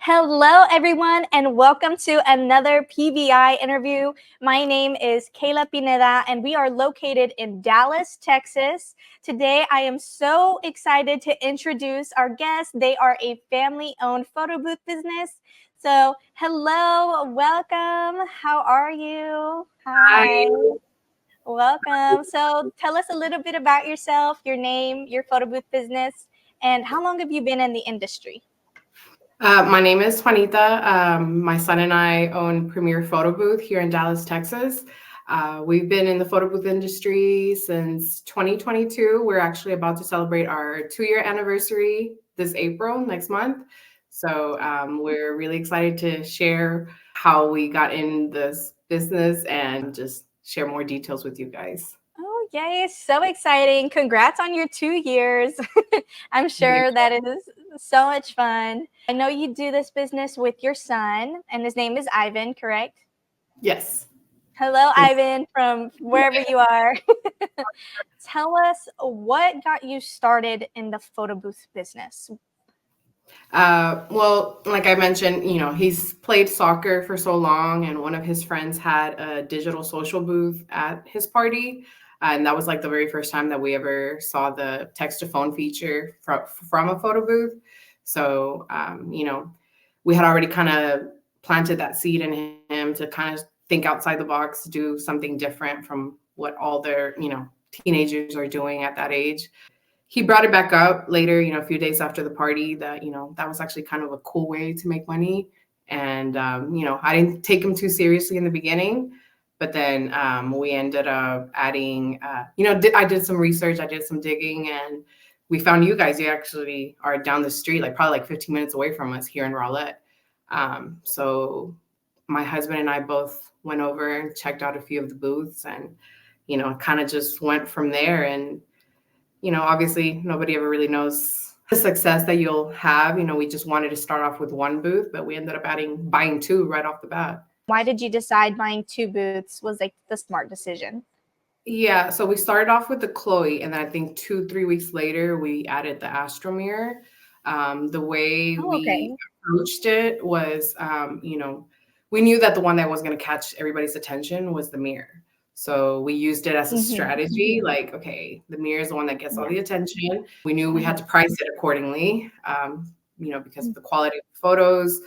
Hello, everyone, and welcome to another PBI interview. My name is Kayla Pineda, and we are located in Dallas, Texas. Today, I am so excited to introduce our guests. They are a family-owned photo booth business. So, hello, welcome. How are you? Hi. Hi. Welcome. So, tell us a little bit about yourself, your name, your photo booth business, and how long have you been in the industry? My name is Juanita. My son and I own Premier Photo Booth here in Dallas, Texas. We've been in the photo booth industry since 2022. We're actually about to celebrate our 2-year anniversary this April, next month. So we're really excited to share how we got in this business and just share more details with you guys. Oh, yay. So exciting. Congrats on your 2 years. I'm sure that it is so much fun. I know you do this business with your son, and his name is Ivan, correct? Yes. Hello, Ivan, from wherever you are. Tell us what got you started in the photo booth business. Well, like I mentioned, he's played soccer for so long, and one of his friends had a digital social booth at his party. And that was like the very first time that we ever saw the text to phone feature from a photo booth. So, we had already kind of planted that seed in him to kind of think outside the box, do something different from what all their, teenagers are doing at that age. He brought it back up later, a few days after the party that, that was actually kind of a cool way to make money. And, I didn't take him too seriously in the beginning, but then we ended up adding, I did some research, I did some digging, and we found you guys. You actually are down the street, like probably like 15 minutes away from us here in Rowlett. So my husband and I both went over and checked out a few of the booths and, kind of just went from there. And obviously nobody ever really knows the success that you'll have. We just wanted to start off with one booth, but we ended up buying two right off the bat. Why did you decide buying two booths was like the smart decision? Yeah, so we started off with the Chloe, and then I think 2-3 weeks later, we added the Astro Mirror. The way Oh, we okay. approached it was, we knew that the one that was going to catch everybody's attention was the mirror. So we used it as a Mm-hmm. strategy, like, okay, the mirror is the one that gets all Yeah. the attention. We knew we Mhm. had to price it accordingly, because of the quality of the photos.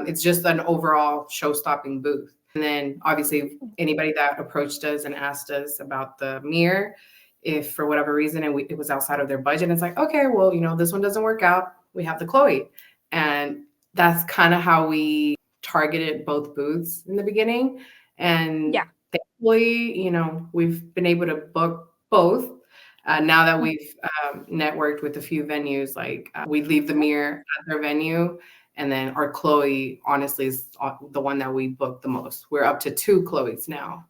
It's just an overall show-stopping booth. And then obviously anybody that approached us and asked us about the mirror, if for whatever reason it was outside of their budget, it's like, okay, well, this one doesn't work out. We have the Chloe. And that's kind of how we targeted both booths in the beginning. And Yeah. thankfully, we've been able to book both. Now that we've networked with a few venues, like we leave the mirror at their venue. And then our Chloe, honestly, is the one that we book the most. We're up to 2 Chloes now.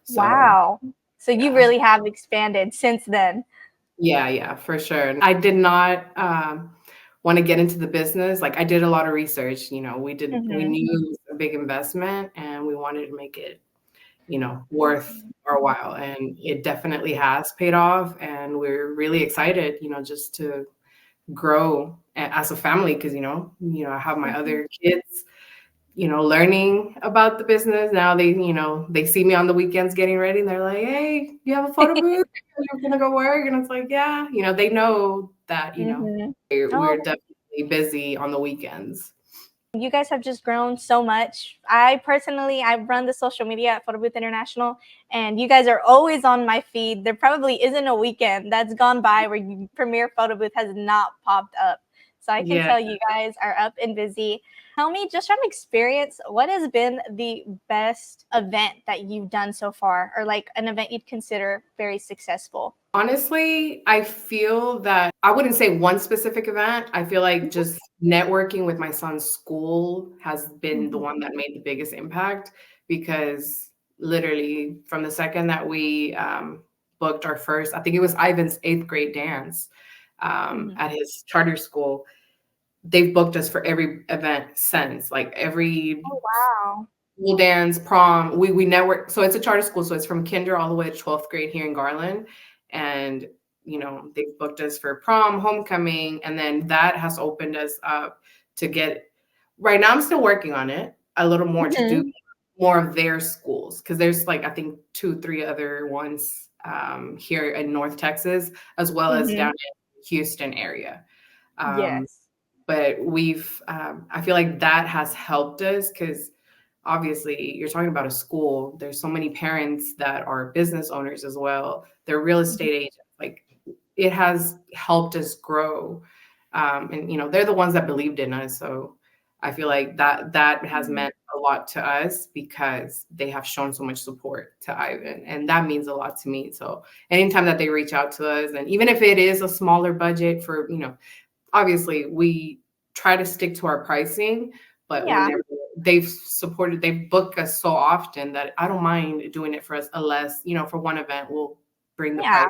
So, Wow. So you yeah. really have expanded since then. Yeah, for sure. I did not want to get into the business. Like I did a lot of research, we Mhm. knew it was a big investment and we wanted to make it, worth our while. And it definitely has paid off. And we're really excited, just to grow as a family because, I have my Mhm. other kids, learning about the business. Now they see me on the weekends getting ready and they're like, hey, you have a photo booth? You're gonna go work? And it's like, yeah, they know that, Mhm. we're Oh, definitely busy on the weekends. you guys have just grown so much. I run the social media at Photo Booth International, and you guys are always on my feed. There probably isn't a weekend that's gone by where Premier Photo Booth has not popped up. So I can Yeah. tell you guys are up and busy. Tell me, just from experience, what has been the best event that you've done so far, or like an event you'd consider very successful? Honestly, I feel that I wouldn't say one specific event. I feel like just networking with my son's school has been the Mhm. one that made the biggest impact because literally from the second that we booked our first, I think it was Ivan's 8th grade dance Mhm. at his charter school, they've booked us for every event since, like every Oh, wow. school dance, prom. We network. So it's a charter school, so it's from kinder all the way to 12th grade here in Garland. And they've booked us for prom, homecoming, and then that has opened us up to get Right now I'm still working on it a little more to do Mhm. more of their schools because there's like I think 2, 3 other ones here in North Texas as well as down Mhm. in Houston area. Um, Yes. but I feel like that has helped us because obviously you're talking about a school. There's so many parents that are business owners as well. They're real Mhm. estate agents. Like it has helped us grow. And they're the ones that believed in us. So I feel like that has Mhm. meant a lot to us because they have shown so much support to Ivan. And that means a lot to me. So anytime that they reach out to us, and even if it is a smaller budget for, obviously we try to stick to our pricing, but Yeah. whenever they've booked us so often that I don't mind doing it for us unless, for one event we'll bring the Yeah.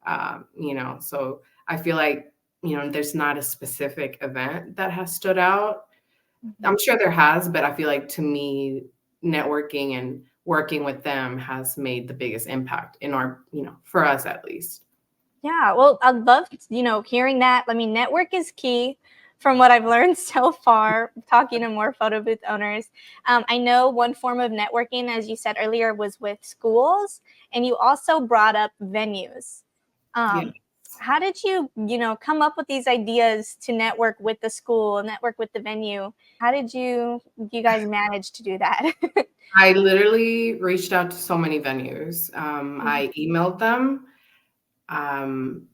price. So I feel like, there's not a specific event that has stood out. Mhm. I'm sure there has, but I feel like to me, networking and working with them has made the biggest impact in our, for us at least. Yeah, well, I love, hearing that. I mean, network is key from what I've learned so far, talking to more photo booth owners. I know one form of networking, as you said earlier, was with schools, and you also brought up venues. Yeah. How did you, come up with these ideas to network with the school, network with the venue? How did you guys manage to do that? I literally reached out to so many venues. Mhm. I emailed them. Um,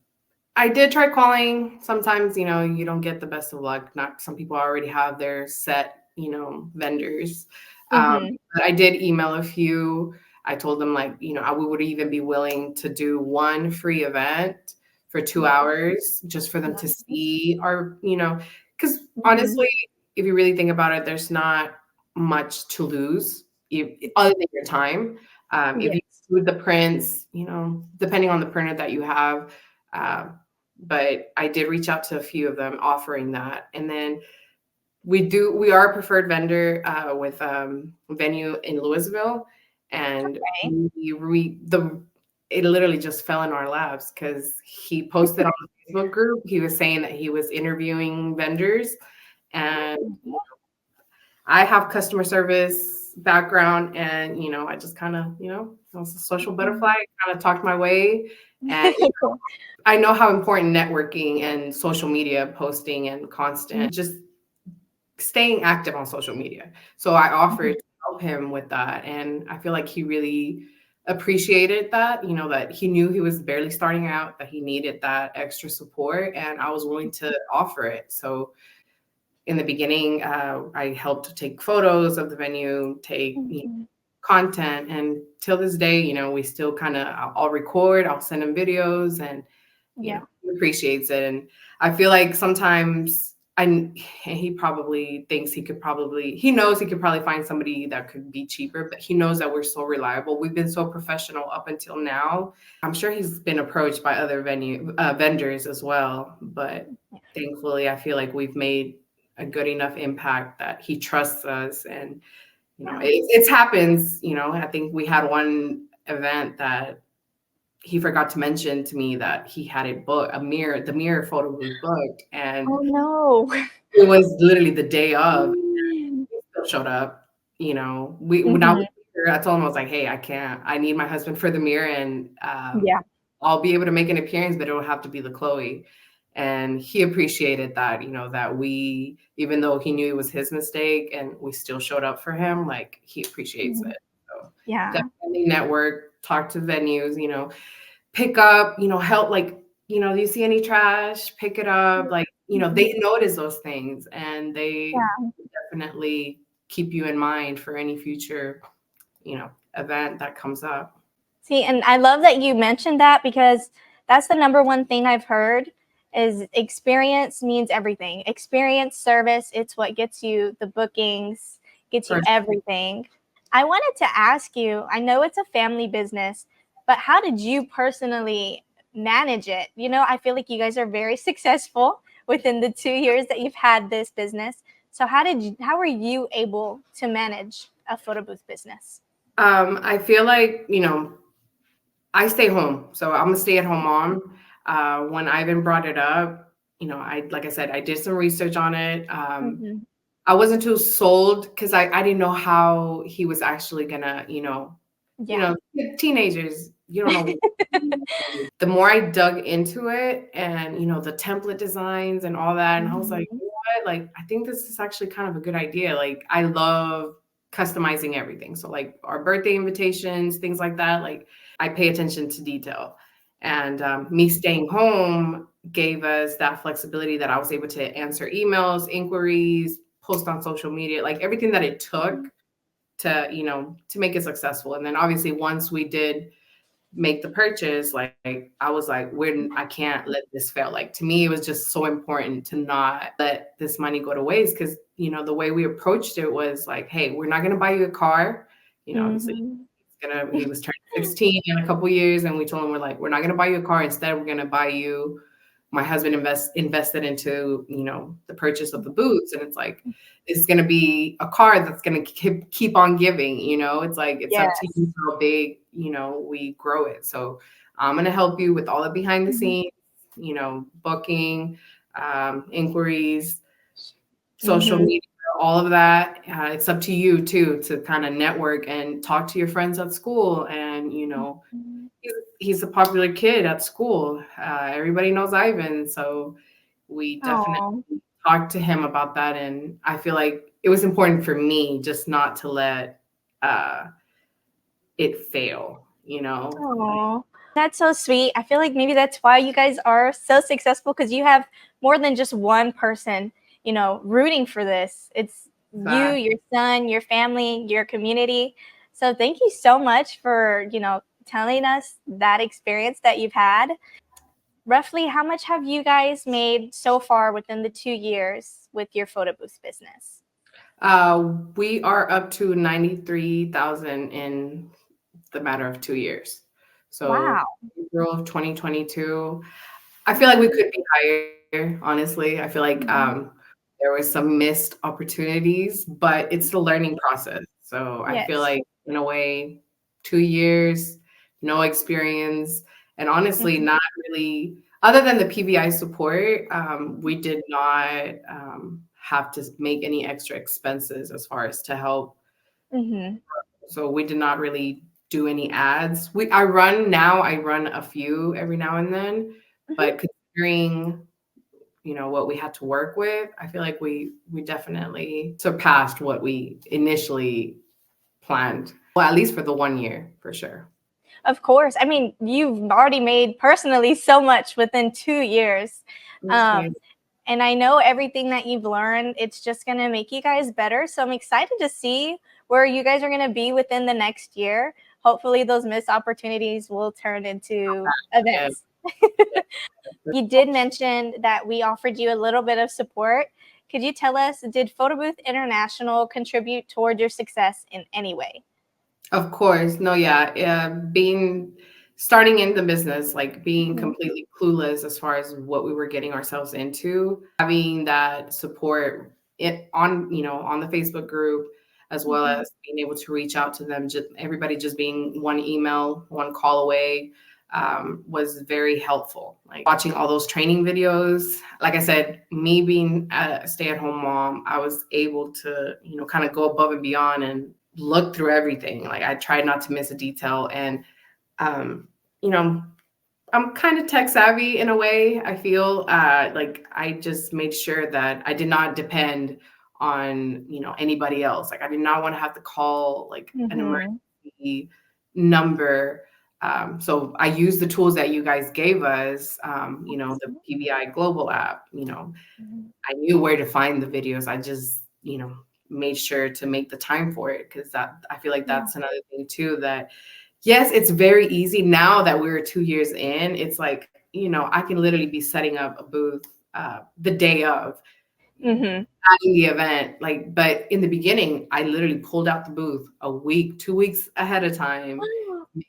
I did try calling. Sometimes, you don't get the best of luck. Not some people already have their set, vendors. Um, Mhm. but I did email a few. I told them like, we would even be willing to do one free event for 2 hours just for them to see our, because Mhm. honestly, if you really think about it, there's not much to lose other than your time. If you Yes. do the prints, depending on the printer that you have, uh, but I did reach out to a few of them offering that. And then we are a preferred vendor with venue in Louisville. And Okay. it literally just fell in our laps because he posted on the Facebook group. He was saying that he was interviewing vendors. And Mhm. I have customer service background and, I just kind of, I was a social butterfly, kind of talked my way. And I know how important networking and social media posting and constant, just staying active on social media. So I offered Mhm. to help him with that. And I feel like he really appreciated that, that he knew he was barely starting out, that he needed that extra support. And I was willing to offer it. So in the beginning, I helped take photos of the venue, take Mhm. content, and till this day, we still kind of I'll record, I'll send him videos, and Yeah. he appreciates it. And I feel like sometimes he probably thinks he knows he could probably find somebody that could be cheaper, but he knows that we're so reliable. We've been so professional up until now. I'm sure he's been approached by other vendors as well, but thankfully, I feel like we've made a good enough impact that he trusts us. And Yeah. it happens. I think we had one event that he forgot to mention to me that he had it booked, the mirror photo booth booked, and Oh, no. it was literally the day of. Mm. He still showed up. When I was Mhm. here, I told him I was like, "Hey, I can't. I need my husband for the mirror, and Yeah. I'll be able to make an appearance, but it'll have to be the Chloe." And he appreciated that, that we, even though he knew it was his mistake, and we still showed up for him, like he appreciates Mhm. it. So Yeah. definitely network, talk to venues, pick up, help, like, do you see any trash? Pick it up. Like, Mhm. they notice those things and they Yeah. definitely keep you in mind for any future, event that comes up. See, and I love that you mentioned that because that's the number one thing I've heard is experience means everything. Experience, service, it's what gets you the bookings, gets you For everything. I wanted to ask you, I know it's a family business, but how did you personally manage it? I feel like you guys are very successful within the 2 years that you've had this business. So how were you able to manage a photo booth business? I feel like, I stay home. So I'm a stay-at-home mom. When Ivan brought it up, like I said, I did some research on it. Mhm. I wasn't too sold because I didn't know how he was actually gonna, Yeah. teenagers, you don't know. The more I dug into it and, the template designs and all that, and I was like, Mhm. you know what? Like, I think this is actually kind of a good idea. Like, I love customizing everything. So, like, our birthday invitations, things like that, like, I pay attention to detail. And me staying home gave us that flexibility that I was able to answer emails, inquiries, post on social media, like everything that it took to make it successful. And then obviously once we did make the purchase, like I was like, I can't let this fail. Like to me, it was just so important to not let this money go to waste because the way we approached it was like, hey, we're not gonna buy you a car. Obviously Mhm. he was turning 16 in a couple years, and we told him we're not gonna buy you a car. Instead, we're gonna buy you. My husband invested into the purchase of the boots, and it's like it's going to be a car that's going to keep on giving. It's like it's up to Yes. you how big we grow it. So I'm going to help you with all the behind the Mhm. scenes, booking, inquiries, social Mhm. media, all of that. It's up to you too to kind of network and talk to your friends at school, and Mhm. he's a popular kid at school. Everybody knows Ivan, so we definitely Oh. talked to him about that. And I feel like it was important for me just not to let uh, it fail. Oh, that's so sweet. I feel like maybe that's why you guys are so successful because you have more than just one person, rooting for this. It's you, That your son, your family, your community. So thank you so much for, telling us that experience that you've had. Roughly, how much have you guys made so far within the 2 years with your photo booth business? we are up to 93,000 in the matter of 2 years. So Wow. April of 2022. I feel like we Mhm. could be higher, honestly. I feel like Mhm. there was some missed opportunities, but it's the learning process. So I feel Yes. like, in a way, 2 years, no experience, and honestly, Mhm. not really, other than the PBI support, we did not have to make any extra expenses as far as to help. Mhm. So we did not really do any ads. I run a few every now and then, Mhm. but considering what we had to work with, I feel like we definitely surpassed what we initially planned. Well, at least for the 1 year, for sure. Of course. I mean, you've already made personally so much within 2 years. Yes, Um, ma'am. and I know everything that you've learned, it's just going to make you guys better. So I'm excited to see where you guys are going to be within the next year. Hopefully, those missed opportunities will turn into Yeah. events. You did mention that we offered you a little bit of support. Could you tell us, did Photo Booth International contribute toward your success in any way? Of course. No, yeah. Being starting in the business, like being Mhm. completely clueless as far as what we were getting ourselves into, having that support on the Facebook group, as well Mhm. as being able to reach out to them, just everybody just being one email, one call away, was very helpful. Like watching all those training videos, like I said, me being a stay-at-home mom, I was able to, kind of go above and beyond and look through everything. Like I tried not to miss a detail. And um, you know, I'm kind of tech savvy in a way. I feel like I just made sure that I did not depend on anybody else. Like I did not want to have to call like an Mhm. emergency number. So I used the tools that you guys gave us. The PBI Global app. Mhm. I knew where to find the videos. I just, made sure to make the time for it because that I feel like Yeah. that's another thing too that yes, it's very easy now that we're 2 years in. It's like, I can literally be setting up a booth the day of Mhm. having the event. Like, but in the beginning, I literally pulled out the booth a week, 2 weeks ahead of time,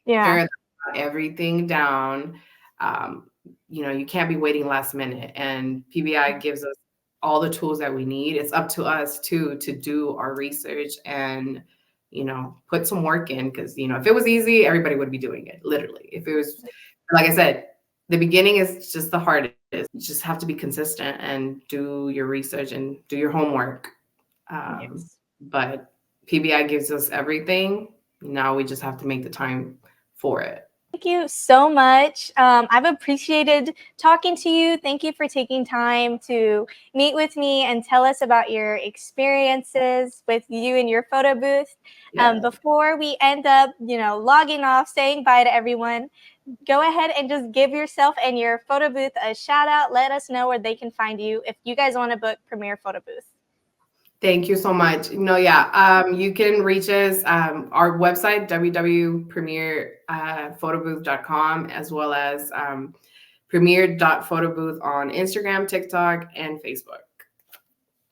Yeah. sure that I got everything down. Um, you can't be waiting last minute. And PBI gives us all the tools that we need. It's up to us too to do our research and put some work in because if it was easy, everybody would be doing it. Literally, if it was like I said, the beginning is just the hardest. You just have to be consistent and do your research and do your homework. Yes. But PBI gives us everything. Now we just have to make the time for it. Thank you so much. I've appreciated talking to you. Thank you for taking time to meet with me and tell us about your experiences with you and your photo booth. Yeah. Before we end up, logging off, saying bye to everyone, go ahead and just give yourself and your photo booth a shout out. Let us know where they can find you if you guys want to book Premier Photo Booth. Thank you so much. You can reach us, our website, www.premierphotobooth.com, as well as premier.photobooth on Instagram, TikTok, and Facebook.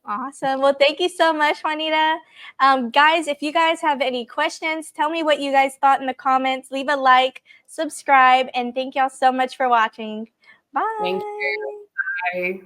Awesome. Well, thank you so much, Juanita. Guys, if you guys have any questions, tell me what you guys thought in the comments. Leave a like, subscribe, and thank y'all so much for watching. Thank Bye. you. Bye.